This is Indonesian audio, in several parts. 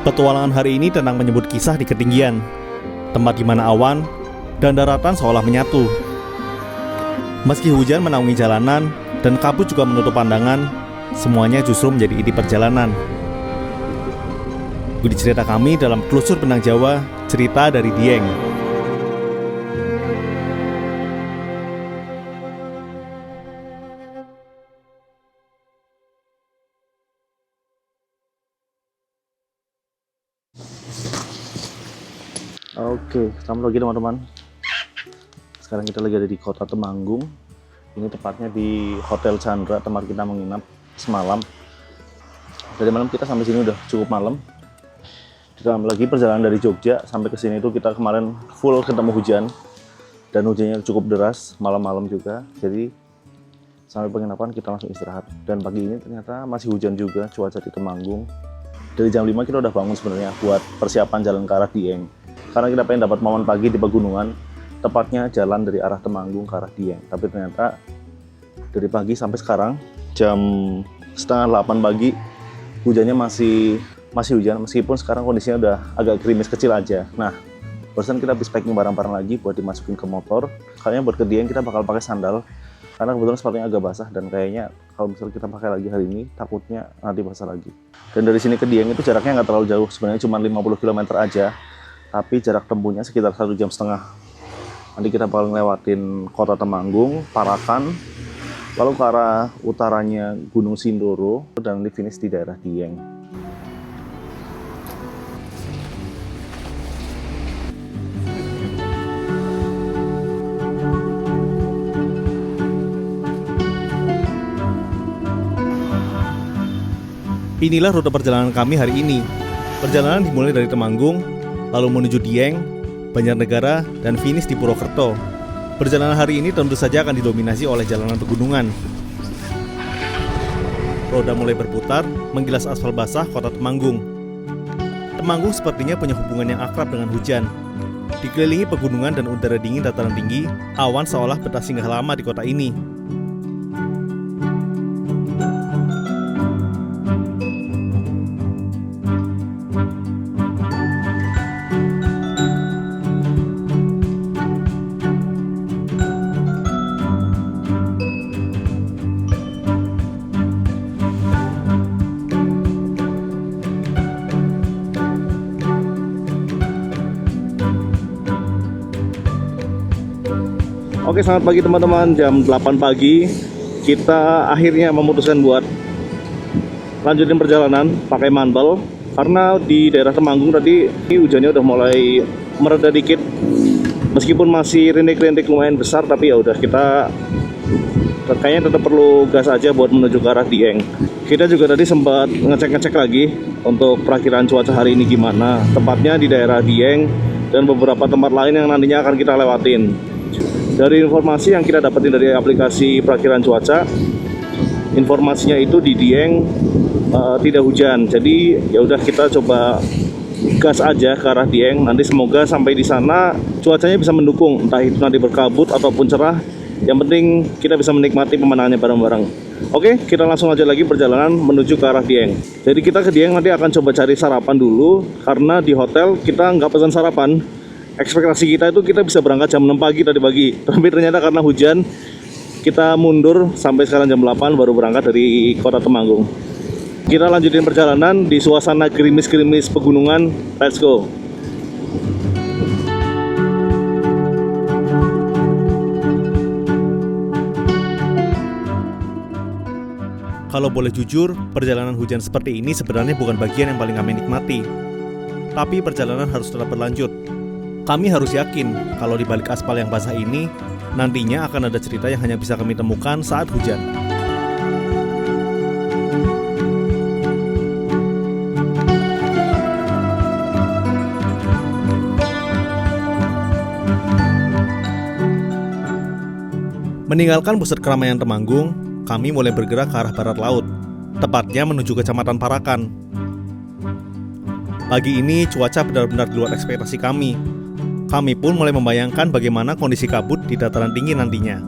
Petualangan hari ini tentang menyebut kisah di ketinggian, tempat di mana awan dan daratan seolah menyatu. Meski hujan menaungi jalanan dan kabut juga menutup pandangan, semuanya justru menjadi inti perjalanan. Budi cerita kami dalam Telusur Benang Jawa, cerita dari Dieng. Oke, selamat pagi teman-teman. Sekarang kita lagi ada di Kota Temanggung. Ini tepatnya di Hotel Chandra, tempat kita menginap semalam. Dari malam kita sampai sini udah cukup malam. Ditambah lagi perjalanan dari Jogja sampai ke sini itu kita kemarin full ketemu hujan. Dan hujannya cukup deras, malam-malam juga. Jadi sampai penginapan kita langsung istirahat. Dan pagi ini ternyata masih hujan juga cuaca di Temanggung. Dari jam 5 kita udah bangun sebenarnya buat persiapan jalan ke arah Dieng. Karena kita pengen dapat momen pagi di pegunungan, tepatnya jalan dari arah Temanggung ke arah Dieng. Tapi ternyata dari pagi sampai sekarang jam setengah 8 pagi hujannya masih hujan, meskipun sekarang kondisinya udah agak gerimis kecil aja. Nah, barusan kita habis packing barang-barang lagi buat dimasukin ke motor. Kayaknya buat ke Dieng kita bakal pakai sandal, karena kebetulan sepatunya agak basah dan kayaknya kalau misalnya kita pakai lagi hari ini takutnya nanti basah lagi. Dan dari sini ke Dieng itu jaraknya nggak terlalu jauh, sebenarnya cuma 50 km aja. Tapi jarak tempuhnya sekitar 1,5 jam. Nanti kita bakal ngelewatin Kota Temanggung, Parakan, lalu ke arah utaranya Gunung Sindoro, dan finish di daerah Dieng. Inilah rute perjalanan kami hari ini. Perjalanan dimulai dari Temanggung, lalu menuju Dieng, Banjarnegara, dan finish di Purwokerto. Perjalanan hari ini tentu saja akan didominasi oleh jalanan pegunungan. Roda mulai berputar, menggilas aspal basah kota Temanggung. Temanggung sepertinya punya hubungan yang akrab dengan hujan. Dikelilingi pegunungan dan udara dingin dataran tinggi, awan seolah betah singgah lama di kota ini. Oke, selamat pagi teman-teman. Jam 8 pagi kita akhirnya memutuskan buat lanjutin perjalanan pakai mantel, karena di daerah Temanggung tadi hujannya udah mulai mereda dikit. Meskipun masih rintik-rintik lumayan besar, tapi ya udah, kita kayaknya tetap perlu gas aja buat menuju ke arah Dieng. Kita juga tadi sempat ngecek-ngecek lagi untuk perakiraan cuaca hari ini gimana, tepatnya di daerah Dieng dan beberapa tempat lain yang nantinya akan kita lewatin. Dari informasi yang kita dapetin dari aplikasi perakiraan cuaca, informasinya itu di Dieng tidak hujan. Jadi ya udah, kita coba gas aja ke arah Dieng. Nanti semoga sampai di sana cuacanya bisa mendukung, entah itu nanti berkabut ataupun cerah. Yang penting kita bisa menikmati pemandangannya bareng-bareng. Oke, kita langsung aja lagi perjalanan menuju ke arah Dieng. Jadi kita ke Dieng nanti akan coba cari sarapan dulu, karena di hotel kita nggak pesan sarapan. Ekspektasi kita itu kita bisa berangkat jam 6 pagi tadi pagi. Tapi ternyata karena hujan, kita mundur sampai sekarang jam 8 baru berangkat dari Kota Temanggung. Kita lanjutin perjalanan di suasana gerimis-gerimis pegunungan. Let's go. Kalau boleh jujur, perjalanan hujan seperti ini sebenarnya bukan bagian yang paling kami nikmati. Tapi perjalanan harus tetap berlanjut. Kami harus yakin kalau di balik aspal yang basah ini nantinya akan ada cerita yang hanya bisa kami temukan saat hujan. Meninggalkan pusat keramaian Temanggung, kami mulai bergerak ke arah barat laut, tepatnya menuju Kecamatan Parakan. Pagi ini cuaca benar-benar di luar ekspektasi kami. Kami pun mulai membayangkan bagaimana kondisi kabut di dataran tinggi nantinya.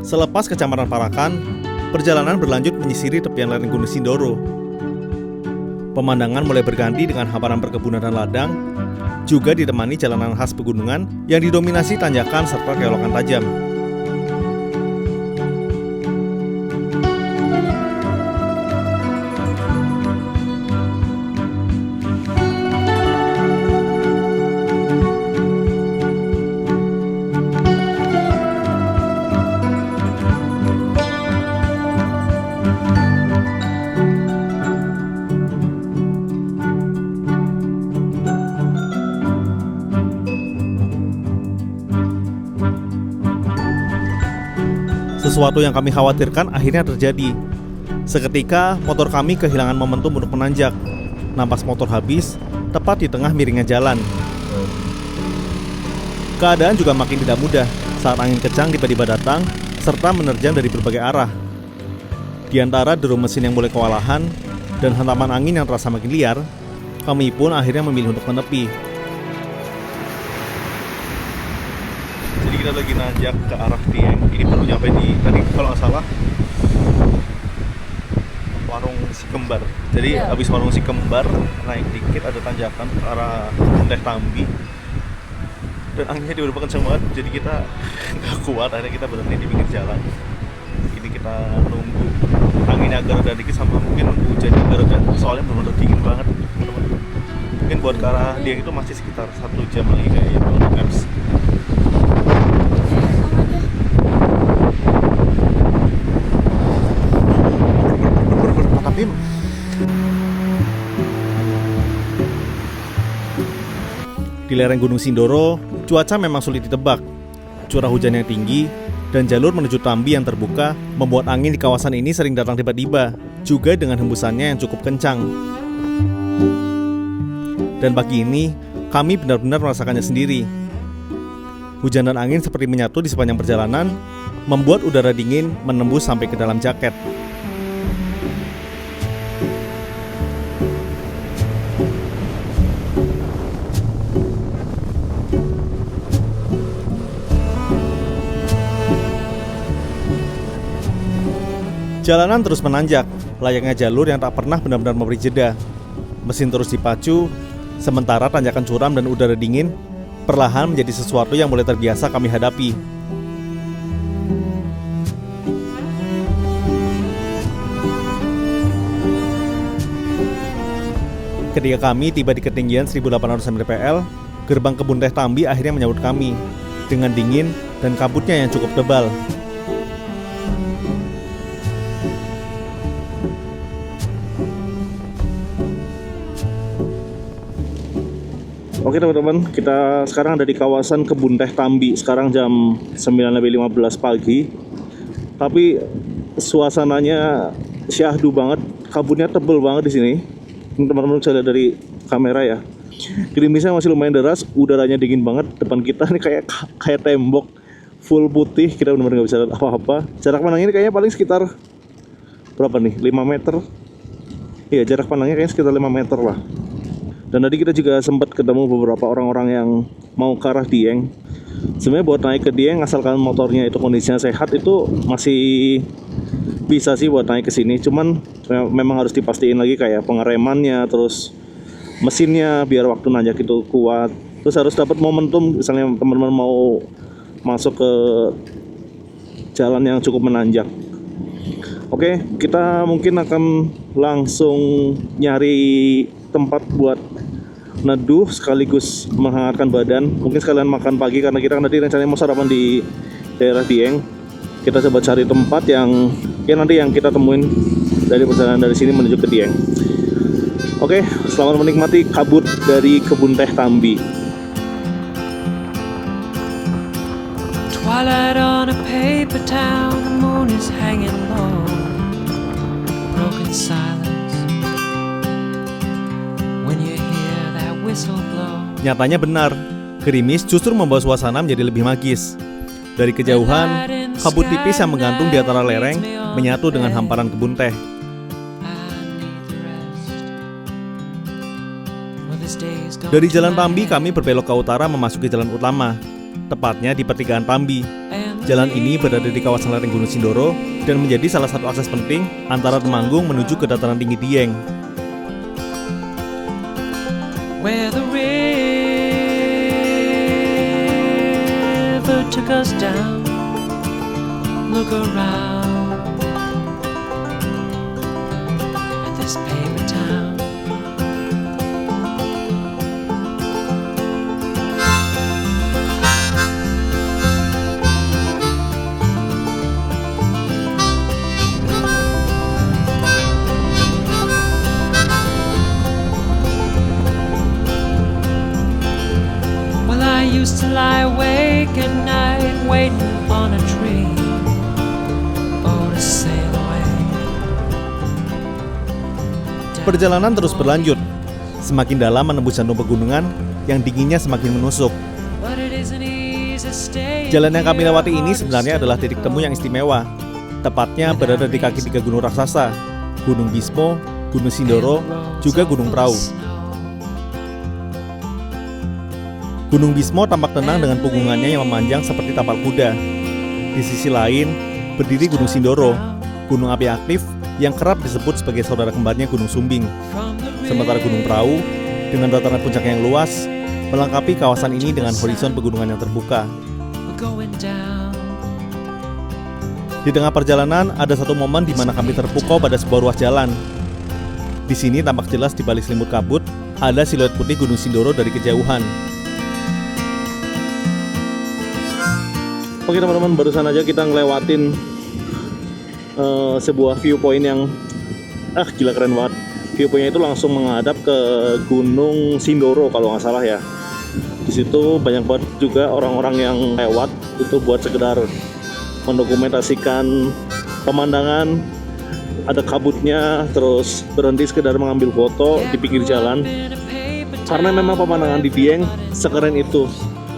Selepas Kecamatan Parakan, perjalanan berlanjut menyisiri tepian lereng Gunung Sindoro. Pemandangan mulai berganti dengan hamparan perkebunan dan ladang, juga ditemani jalanan khas pegunungan yang didominasi tanjakan serta kelokan tajam. Sesuatu yang kami khawatirkan akhirnya terjadi. Seketika motor kami kehilangan momentum untuk menanjak. Nampas motor habis, tepat di tengah miringnya jalan. Keadaan juga makin tidak mudah saat angin kencang tiba-tiba datang, serta menerjang dari berbagai arah. Di antara deru mesin yang mulai kewalahan, dan hantaman angin yang terasa makin liar, kami pun akhirnya memilih untuk menepi. Jadi kita lagi nanjak ke arah Dieng. Ini baru nyampe di tadi kalau nggak salah warung si kembar. Jadi habis warung si kembar naik dikit ada tanjakan ke arah Teh Tambi. Dan anginnya tiba-tiba kencang banget. Jadi kita nggak kuat. Akhirnya kita berhenti di pinggir jalan. Ini kita nunggu anginnya agak reda dikit sama mungkin nunggu hujan agak reda. Soalnya benar-benar dingin banget, teman-teman. Mungkin buat ke arah Dieng itu masih sekitar 1 jam lagi kayaknya kalau maps. Di lereng Gunung Sindoro, cuaca memang sulit ditebak. Curah hujan yang tinggi dan jalur menuju Tambi yang terbuka membuat angin di kawasan ini sering datang tiba-tiba, juga dengan hembusannya yang cukup kencang. Dan pagi ini, kami benar-benar merasakannya sendiri. Hujan dan angin seperti menyatu di sepanjang perjalanan, membuat udara dingin menembus sampai ke dalam jaket. Jalanan terus menanjak, layaknya jalur yang tak pernah benar-benar memberi jeda. Mesin terus dipacu, sementara tanjakan curam dan udara dingin perlahan menjadi sesuatu yang mulai terbiasa kami hadapi. Ketika kami tiba di ketinggian 1800 mdpl, gerbang kebun Teh Tambi akhirnya menyambut kami dengan dingin dan kabutnya yang cukup tebal. Oke teman-teman, kita sekarang ada di kawasan kebun Teh Tambi. Sekarang jam 9.15 pagi. Tapi suasananya syahdu banget, kabutnya tebel banget di sini. Ini teman-teman bisa lihat dari kamera ya. Gerimisnya masih lumayan deras, udaranya dingin banget. Depan kita ini kayak tembok full putih, kita benar-benar nggak bisa lihat apa-apa. Jarak pandang ini kayaknya paling sekitar berapa nih? 5 meter. Iya, jarak pandangnya kayaknya sekitar 5 meter lah. Dan tadi kita juga sempat ketemu beberapa orang-orang yang mau ke arah Dieng. Sebenarnya buat naik ke Dieng, asalkan motornya itu kondisinya sehat, itu masih bisa sih buat naik ke sini. Cuman memang harus dipastiin lagi kayak pengeremannya, terus mesinnya biar waktu nanjak itu kuat. Terus harus dapat momentum, misalnya teman-teman mau masuk ke jalan yang cukup menanjak. Oke, kita mungkin akan langsung nyari tempat buat neduh sekaligus menghangatkan badan. Mungkin sekalian makan pagi karena kita kan tadi rencananya mau sarapan di daerah Dieng. Kita coba cari tempat yang nanti yang kita temuin dari perjalanan dari sini menuju ke Dieng. Oke, selamat menikmati kabut dari kebun Teh Tambi. Twilight on a paper town, the moon is hanging low. Broken silence. Nyatanya benar, gerimis justru membawa suasana menjadi lebih magis. Dari kejauhan, kabut tipis yang menggantung di antara lereng menyatu dengan hamparan kebun teh. Dari Jalan Tambi kami berbelok ke utara memasuki jalan utama, tepatnya di pertigaan Tambi. Jalan ini berada di kawasan lereng Gunung Sindoro dan menjadi salah satu akses penting antara Temanggung menuju ke dataran tinggi Dieng. Where the river took us down. Look around at this paper town. Well, I used to lie awake at night waiting on a tree. Perjalanan terus berlanjut. Semakin dalam menembus jantung pegunungan yang dinginnya semakin menusuk. Jalan yang kami lewati ini sebenarnya adalah titik temu yang istimewa. Tepatnya berada di kaki 3 gunung raksasa, Gunung Bismo, Gunung Sindoro, juga Gunung Prau. Gunung Bismo tampak tenang dengan punggungannya yang memanjang seperti tapal kuda. Di sisi lain, berdiri Gunung Sindoro, gunung api aktif yang kerap disebut sebagai saudara kembarnya Gunung Sumbing. Sementara Gunung Prau, dengan dataran puncaknya yang luas, melengkapi kawasan ini dengan horizon pegunungan yang terbuka. Di tengah perjalanan, ada satu momen di mana kami terpukau pada sebuah ruas jalan. Di sini tampak jelas di balik selimut kabut, ada siluet putih Gunung Sindoro dari kejauhan. Oke teman-teman, barusan aja kita ngelewatin sebuah viewpoint yang gila keren banget. Viewpointnya itu langsung menghadap ke Gunung Sindoro kalau nggak salah ya. Di situ banyak banget juga orang-orang yang lewat itu buat sekedar mendokumentasikan pemandangan. Ada kabutnya, terus berhenti sekedar mengambil foto di pinggir jalan. Karena memang pemandangan di Dieng sekeren itu.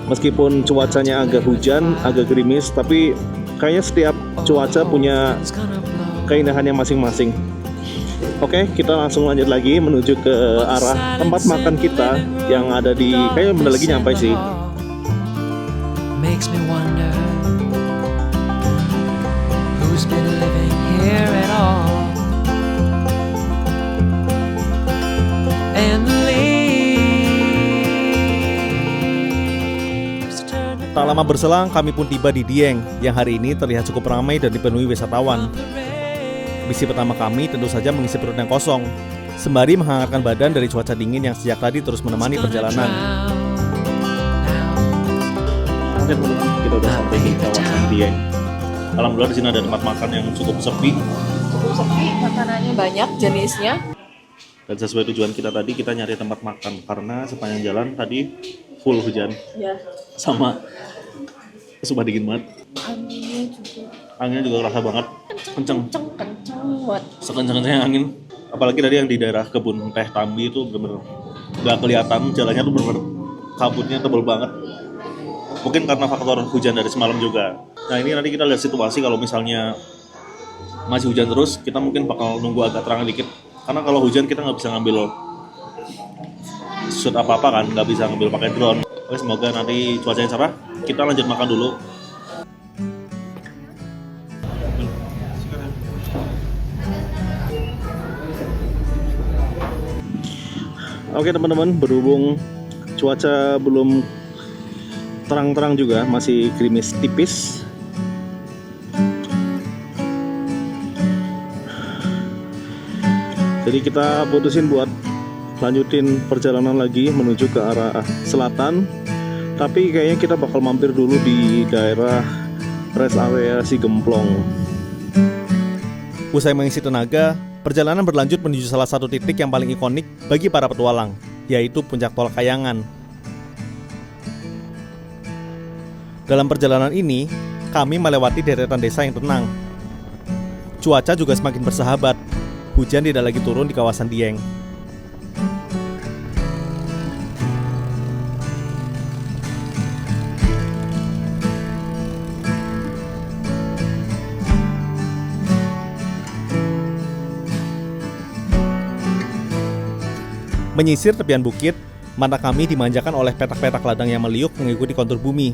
Meskipun cuacanya agak hujan, agak gerimis, tapi kayaknya setiap cuaca punya keindahannya masing-masing. Oke, kita langsung lanjut lagi menuju ke arah tempat makan kita yang ada di, kayaknya bener lagi nyampe sih. Makes me wonder who's been living here at all. And the leaves turn. Tak lama berselang, kami pun tiba di Dieng yang hari ini terlihat cukup ramai dan dipenuhi wisatawan. Misi pertama kami tentu saja mengisi perut yang kosong, sembari menghangatkan badan dari cuaca dingin yang sejak tadi terus menemani perjalanan. Oke teman-teman, kita udah sampai di kawasan Dieng. Alhamdulillah di sini ada tempat makan yang cukup sepi. Cukup sepi, makanannya banyak jenisnya. Dan sesuai tujuan kita tadi, kita nyari tempat makan karena sepanjang jalan tadi full hujan. Ya. Sama sumpah dingin banget. Anginnya juga kerasa banget. Kenceng Buat sekenceng-kencengnya angin. Apalagi tadi yang di daerah kebun teh Tambi itu bener-bener gak kelihatan, jalannya tuh bener-bener kabutnya tebel banget. Mungkin karena faktor hujan dari semalam juga. Nah ini nanti kita lihat situasi, kalau misalnya masih hujan terus, kita mungkin bakal nunggu agak terang dikit. Karena kalau hujan kita nggak bisa ngambil shoot apa-apa kan, nggak bisa ngambil pakai drone. Oke, semoga nanti cuacanya cerah. Kita lanjut makan dulu. Oke teman-teman, berhubung cuaca belum terang-terang juga, masih gerimis tipis. Jadi kita putusin buat lanjutin perjalanan lagi menuju ke arah selatan. Tapi kayaknya kita bakal mampir dulu di daerah rest area Sigemplong. Usai mengisi tenaga, perjalanan berlanjut menuju salah satu titik yang paling ikonik bagi para petualang, yaitu Puncak Tol Kayangan. Dalam perjalanan ini, kami melewati deretan desa yang tenang. Cuaca juga semakin bersahabat. Hujan tidak lagi turun di kawasan Dieng. Menyisir tepian bukit, mata kami dimanjakan oleh petak-petak ladang yang meliuk mengikuti kontur bumi.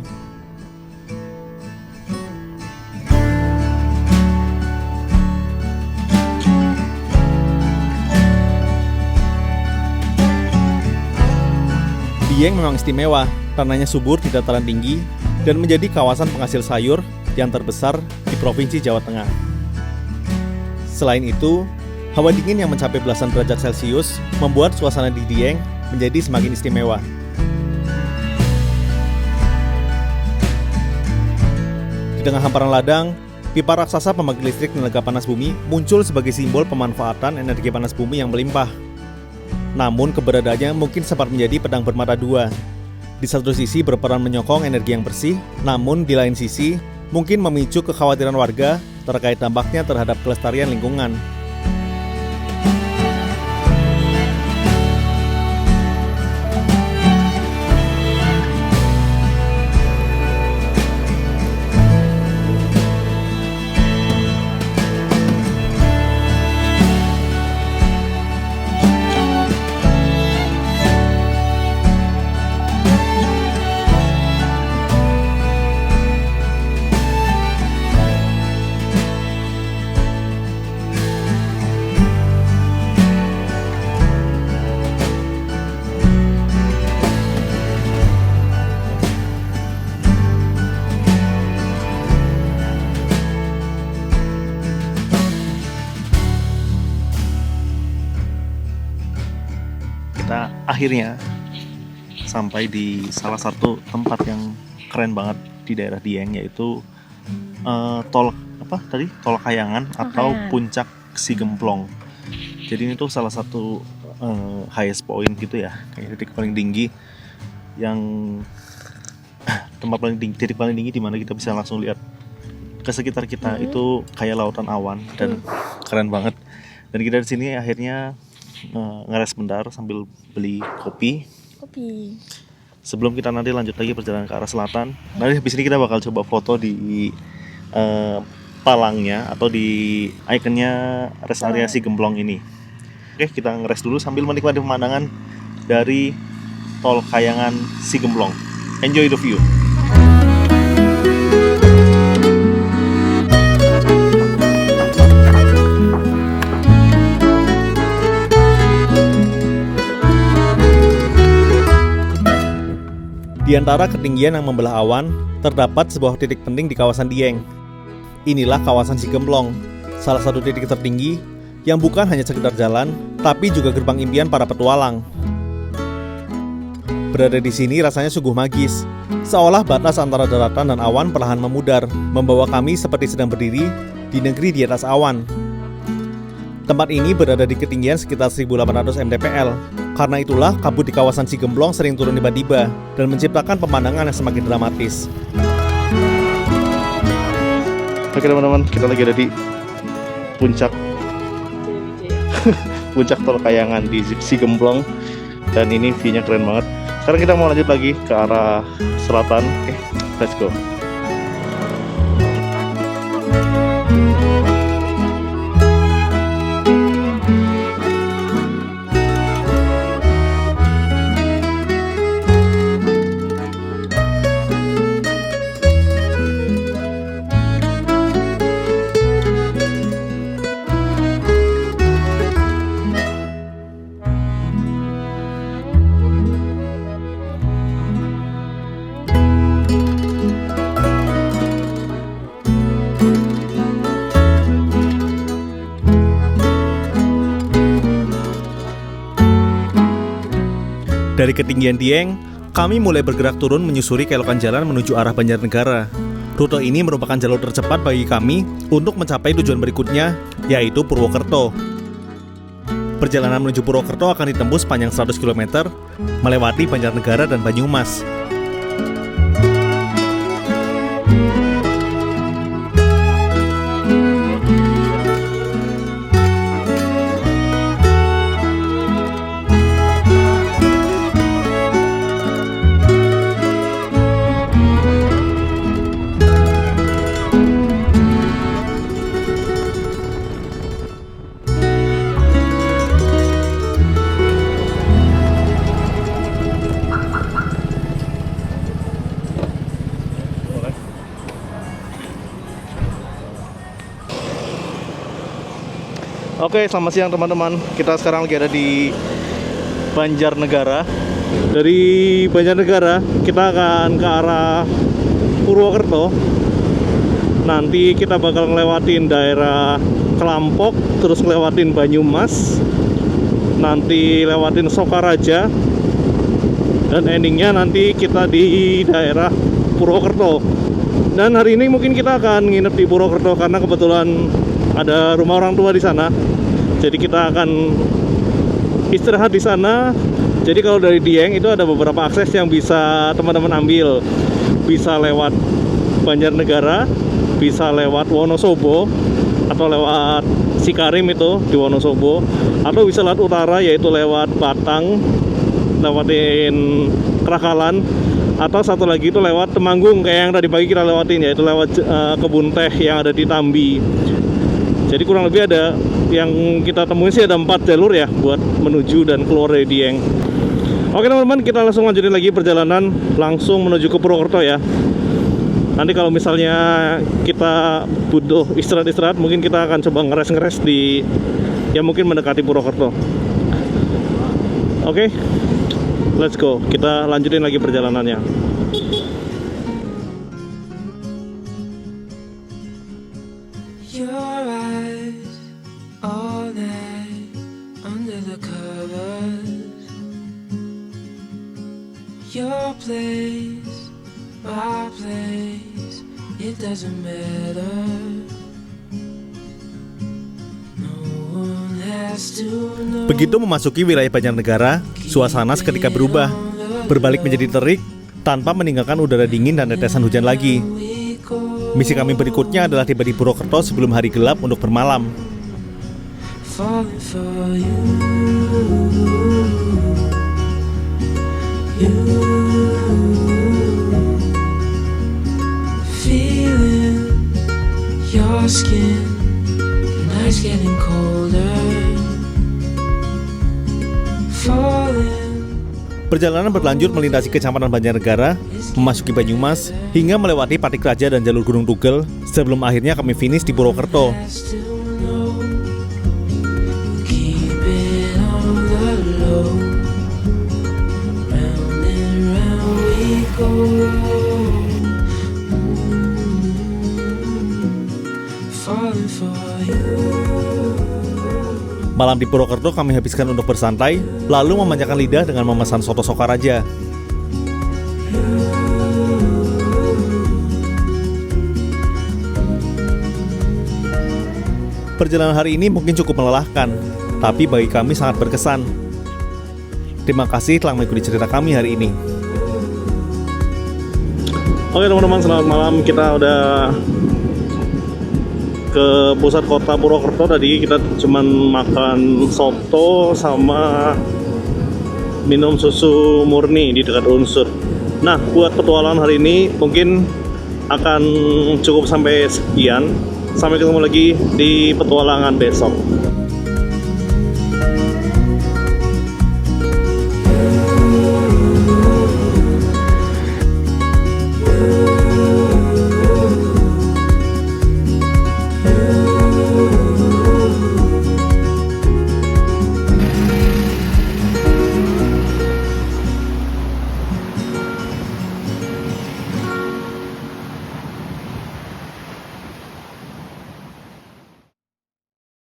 Dieng memang istimewa, tanahnya subur di dataran tinggi, dan menjadi kawasan penghasil sayur yang terbesar di Provinsi Jawa Tengah. Selain itu, hawa dingin yang mencapai belasan derajat Celcius membuat suasana di Dieng menjadi semakin istimewa. Di tengah hamparan ladang, pipa raksasa pembangkit listrik tenaga panas bumi muncul sebagai simbol pemanfaatan energi panas bumi yang melimpah. Namun keberadaannya mungkin sempat menjadi pedang bermata dua. Di satu sisi berperan menyokong energi yang bersih, namun di lain sisi mungkin memicu kekhawatiran warga terkait dampaknya terhadap kelestarian lingkungan. Kita akhirnya sampai di salah satu tempat yang keren banget di daerah Dieng, yaitu tol Kayangan atau Puncak Sigemplong. Jadi ini tuh salah satu highest point gitu ya, kayak titik paling tinggi yang titik paling tinggi di mana kita bisa langsung lihat ke sekitar kita. Itu kayak lautan awan dan keren banget. Dan kita di sini akhirnya ngeres bentar sambil beli kopi sebelum kita nanti lanjut lagi perjalanan ke arah selatan. Nanti habis ini kita bakal coba foto di palangnya atau di ikonnya rest area Sigemplong ini. Oke, kita ngeres dulu sambil menikmati pemandangan dari tol Kayangan Sigemplong. Enjoy the view. Di antara ketinggian yang membelah awan, terdapat sebuah titik penting di kawasan Dieng. Inilah kawasan Sigemplong, salah satu titik tertinggi yang bukan hanya sekedar jalan, tapi juga gerbang impian para petualang. Berada di sini rasanya sungguh magis, seolah batas antara daratan dan awan perlahan memudar, membawa kami seperti sedang berdiri di negeri di atas awan. Tempat ini berada di ketinggian sekitar 1800 mdpl. Karena itulah kabut di kawasan Sigemplong sering turun tiba-tiba dan menciptakan pemandangan yang semakin dramatis. Oke teman-teman, kita lagi ada di puncak puncak tol Kayangan di Sigemplong, dan ini view-nya keren banget. Sekarang kita mau lanjut lagi ke arah selatan. Let's go. Dari ketinggian Dieng, kami mulai bergerak turun menyusuri kelokan jalan menuju arah Banjarnegara. Rute ini merupakan jalur tercepat bagi kami untuk mencapai tujuan berikutnya, yaitu Purwokerto. Perjalanan menuju Purwokerto akan ditembus sepanjang 100 km, melewati Banjarnegara dan Banyumas. Oke, selamat siang teman-teman. Kita sekarang lagi ada di Banjarnegara. Dari Banjarnegara kita akan ke arah Purwokerto. Nanti kita bakal ngelewatin daerah Kelampok, terus ngelewatin Banyumas, nanti lewatin Sokaraja, dan endingnya nanti kita di daerah Purwokerto. Dan hari ini mungkin kita akan nginep di Purwokerto karena kebetulan ada rumah orang tua di sana. Jadi kita akan istirahat di sana. Jadi kalau dari Dieng itu ada beberapa akses yang bisa teman-teman ambil. Bisa lewat Banjarnegara, bisa lewat Wonosobo, atau lewat Sikarim itu di Wonosobo, atau bisa lewat utara yaitu lewat Batang, lewatin Krakalan, atau satu lagi itu lewat Temanggung kayak yang tadi pagi kita lewatin, yaitu lewat kebun teh yang ada di Tambi. Jadi kurang lebih ada yang kita temuin sih ada 4 jalur ya buat menuju dan keluar dari Dieng. Oke teman-teman, kita langsung lanjutin lagi perjalanan langsung menuju ke Purwokerto ya. Nanti kalau misalnya kita butuh istirahat-istirahat, mungkin kita akan coba ngeres-ngeres di yang mungkin mendekati Purwokerto. Oke, let's go. Kita lanjutin lagi perjalanannya. Your eyes all night under the covers. Your place, my place, it doesn't matter. No one has to know. Begitu memasuki wilayah Banjarnegara, suasana seketika berubah, berbalik menjadi terik tanpa meninggalkan udara dingin dan tetesan hujan lagi. Misi kami berikutnya adalah tiba di Purwokerto sebelum hari gelap untuk bermalam. Falling for you, feeling your skin, the night's getting colder, falling. Perjalanan berlanjut melintasi Kecamatan Banjarnegara, memasuki Banyumas, hingga melewati Patik Raja dan jalur Gunung Tugel, sebelum akhirnya kami finish di Purwokerto. Malam di Purwokerto kami habiskan untuk bersantai, lalu memanjakan lidah dengan memesan soto Sokaraja. Perjalanan hari ini mungkin cukup melelahkan, tapi bagi kami sangat berkesan. Terima kasih telah mengikuti cerita kami hari ini. Oke teman-teman, selamat malam. Kita udah ke pusat kota Purwokerto. Tadi kita cuman makan soto sama minum susu murni di dekat Unsur. Nah, buat petualangan hari ini mungkin akan cukup sampai sekian. Sampai ketemu lagi di petualangan besok.